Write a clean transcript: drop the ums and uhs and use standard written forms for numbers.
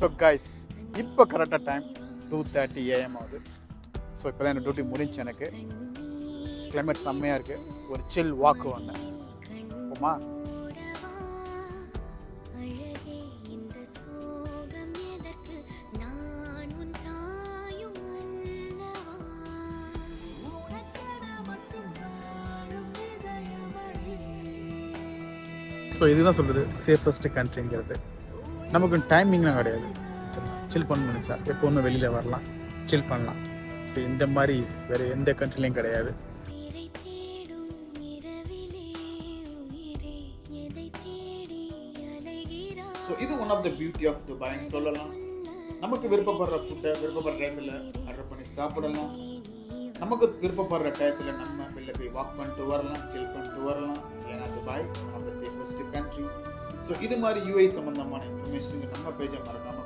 So guys இப்போ கரெக்டாக time 2:30 AM ஆகுது. ஸோ இப்போ தான் எனக்கு டியூட்டி முடிஞ்சு. எனக்கு கிளைமேட் செம்மையாக இருக்குது. ஒரு சில் வாக்கு வந்தேன். போமா ஸோ இதுதான் சொல்கிறது சேஃபஸ்ட் கண்ட்ரிங்கிறது. நமக்கு டைமிங்லாம் கிடையாது. சில் பண்ண நினச்சா எப்போவுமே வெளியில் வரலாம், சில் பண்ணலாம். ஸோ இந்த மாதிரி வேறு எந்த கண்ட்ரிலையும் கிடையாது. ஸோ இது one of the beauty of துபாய்ன்னு சொல்லலாம். நமக்கு விருப்பப்படுற ஃபுட்டை விருப்பப்படுற டயத்தில் ஆர்டர் பண்ணி சாப்பிடலாம். நமக்கு விருப்பப்படுற டயத்தில் நம்ம வெளில போய் வாக் பண்ணிட்டு வரலாம், சில் பண்ணிட்டு வரலாம். ஏன்னா Dubai one of the safest country. So இது மாதிரி யூஏ சம்மந்தமான இன்ஃபர்மேஷனுக்கு நம்ம பேஜை மறக்காம